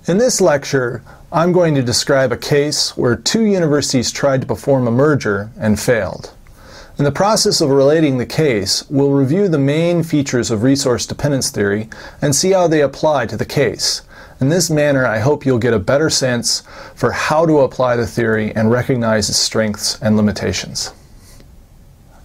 In this lecture, I'm going to describe a case where two universities tried to perform a merger and failed. In the process of relating the case, we'll review the main features of resource dependence theory and see how they apply to the case. In this manner, I hope you'll get a better sense for how to apply the theory and recognize its strengths and limitations.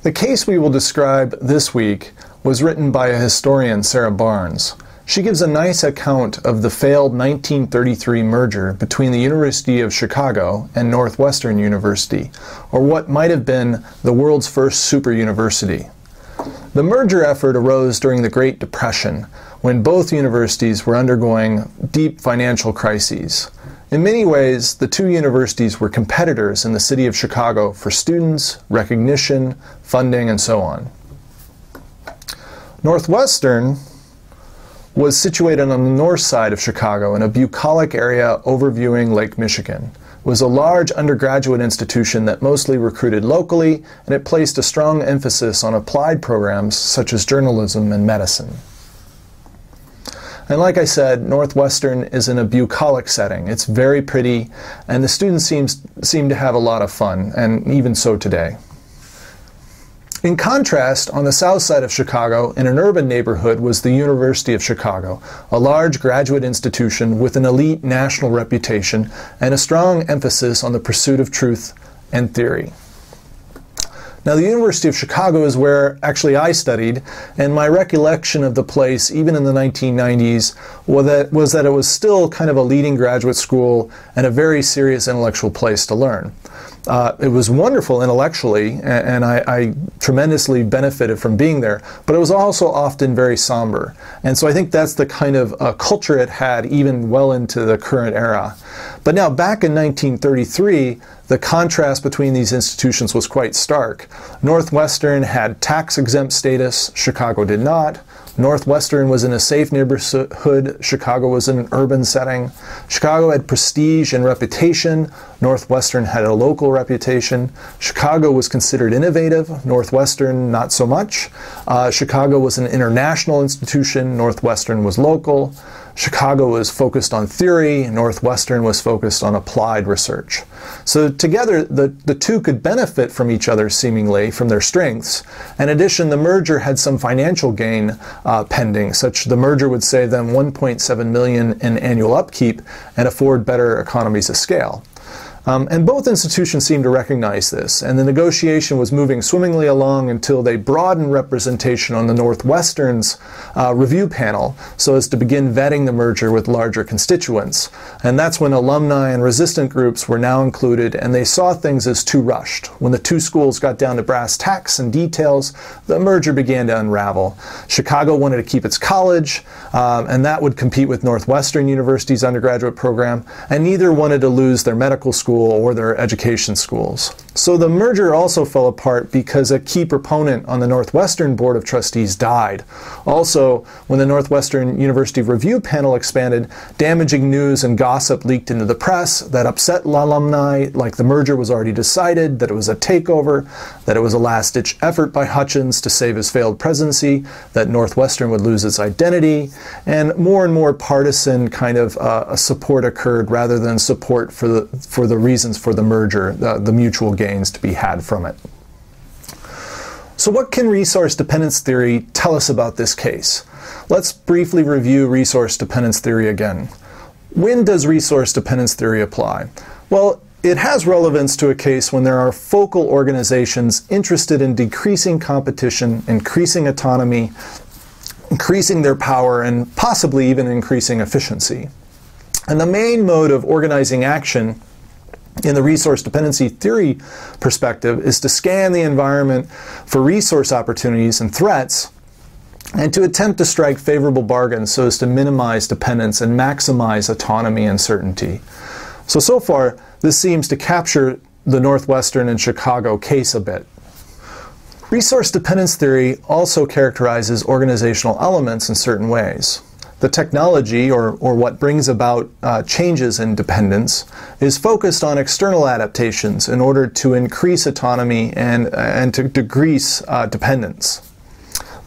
The case we will describe this week was written by a historian, Sarah Barnes. She gives a nice account of the failed 1933 merger between the University of Chicago and Northwestern University, or what might have been the world's first super university. The merger effort arose during the Great Depression, when both universities were undergoing deep financial crises. In many ways, the two universities were competitors in the city of Chicago for students, recognition, funding, and so on. Northwestern was situated on the north side of Chicago in a bucolic area overviewing Lake Michigan. It was a large undergraduate institution that mostly recruited locally, and it placed a strong emphasis on applied programs such as journalism and medicine. And like I said, Northwestern is in a bucolic setting. It's very pretty, and the students seem to have a lot of fun, and even so today. In contrast, on the south side of Chicago, in an urban neighborhood, was the University of Chicago, a large graduate institution with an elite national reputation and a strong emphasis on the pursuit of truth and theory. Now, the University of Chicago is where actually I studied, and my recollection of the place, even in the 1990s, was that it was still kind of a leading graduate school and a very serious intellectual place to learn. It was wonderful intellectually, and I tremendously benefited from being there, but it was also often very somber. And so I think that's the kind of culture it had even well into the current era. But now, back in 1933, the contrast between these institutions was quite stark. Northwestern had tax-exempt status, Chicago did not. Northwestern was in a safe neighborhood, Chicago was in an urban setting. Chicago had prestige and reputation, Northwestern had a local reputation. Chicago was considered innovative, Northwestern not so much. Chicago was an international institution, Northwestern was local. Chicago was focused on theory, Northwestern was focused on applied research. So together, the two could benefit from each other seemingly, from their strengths. In addition, the merger had some financial gain pending, such the merger would save them $1.7 million in annual upkeep and afford better economies of scale. And both institutions seemed to recognize this, and the negotiation was moving swimmingly along until they broadened representation on the Northwestern's review panel so as to begin vetting the merger with larger constituents. And that's when alumni and resistant groups were now included, and they saw things as too rushed. When the two schools got down to brass tacks and details, the merger began to unravel. Chicago wanted to keep its college, and that would compete with Northwestern University's undergraduate program, and neither wanted to lose their medical school or their education schools. So the merger also fell apart because a key proponent on the Northwestern Board of Trustees died. Also, when the Northwestern University Review panel expanded, damaging news and gossip leaked into the press that upset alumni, like the merger was already decided, that it was a takeover, that it was a last-ditch effort by Hutchins to save his failed presidency, that Northwestern would lose its identity, and more partisan kind of support occurred rather than support for the reasons for the merger, the mutual gains to be had from it. So what can resource dependence theory tell us about this case? Let's briefly review resource dependence theory again. When does resource dependence theory apply? Well, it has relevance to a case when there are focal organizations interested in decreasing competition, increasing autonomy, increasing their power, and possibly even increasing efficiency. And the main mode of organizing action in the resource dependency theory perspective is to scan the environment for resource opportunities and threats and to attempt to strike favorable bargains so as to minimize dependence and maximize autonomy and certainty. So far, this seems to capture the Northwestern and Chicago case a bit. Resource dependence theory also characterizes organizational elements in certain ways. The technology, or what brings about changes in dependence, is focused on external adaptations in order to increase autonomy and to decrease dependence.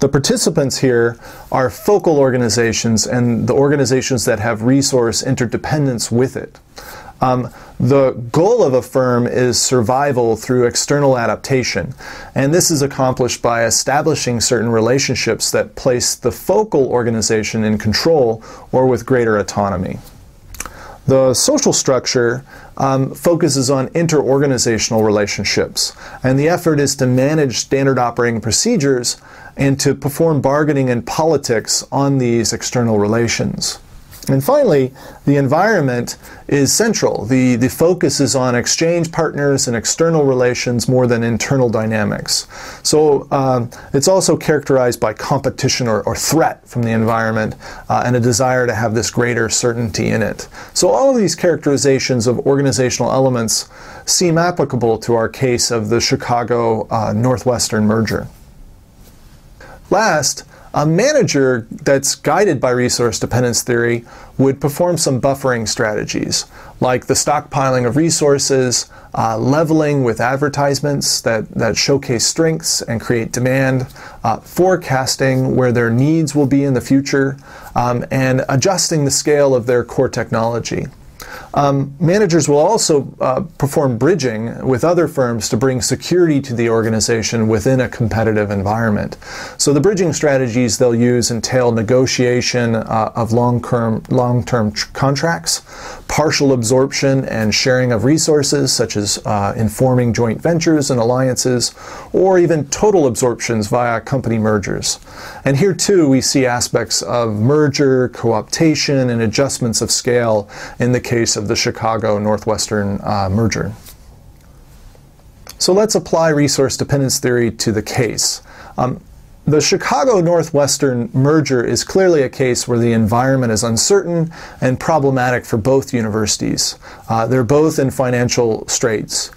The participants here are focal organizations and the organizations that have resource interdependence with it. The goal of a firm is survival through external adaptation, and this is accomplished by establishing certain relationships that place the focal organization in control or with greater autonomy. The social structure focuses on interorganizational relationships, and the effort is to manage standard operating procedures and to perform bargaining and politics on these external relations. And finally, the environment is central. The focus is on exchange partners and external relations more than internal dynamics. So it's also characterized by competition or threat from the environment and a desire to have this greater certainty in it. So all of these characterizations of organizational elements seem applicable to our case of the Chicago Northwestern merger. Last, a manager that's guided by resource dependence theory would perform some buffering strategies, like the stockpiling of resources, leveling with advertisements that showcase strengths and create demand, forecasting where their needs will be in the future, and adjusting the scale of their core technology. Managers will also perform bridging with other firms to bring security to the organization within a competitive environment. So the bridging strategies they'll use entail negotiation of long-term contracts, partial absorption and sharing of resources, such as informing joint ventures and alliances, or even total absorptions via company mergers. And here too we see aspects of merger, co-optation, and adjustments of scale in the case of the Chicago Northwestern merger. So let's apply resource dependence theory to the case. The Chicago Northwestern merger is clearly a case where the environment is uncertain and problematic for both universities. They're both in financial straits.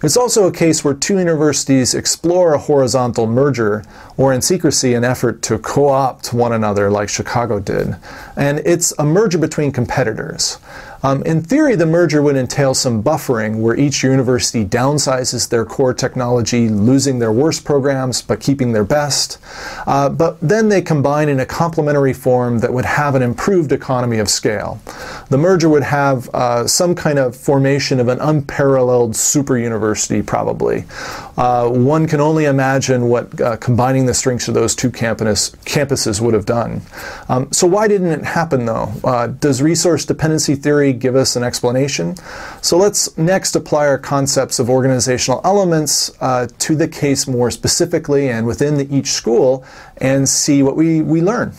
It's also a case where two universities explore a horizontal merger or in secrecy an effort to co-opt one another like Chicago did. And it's a merger between competitors. In theory, the merger would entail some buffering where each university downsizes their core technology, losing their worst programs but keeping their best. But then they combine in a complementary form that would have an improved economy of scale. The merger would have some kind of formation of an unparalleled super university, probably. One can only imagine what combining the strengths of those two campuses would have done. So why didn't it happen, though? Does resource dependency theory give us an explanation? So let's next apply our concepts of organizational elements to the case more specifically and within each school and see what we learn.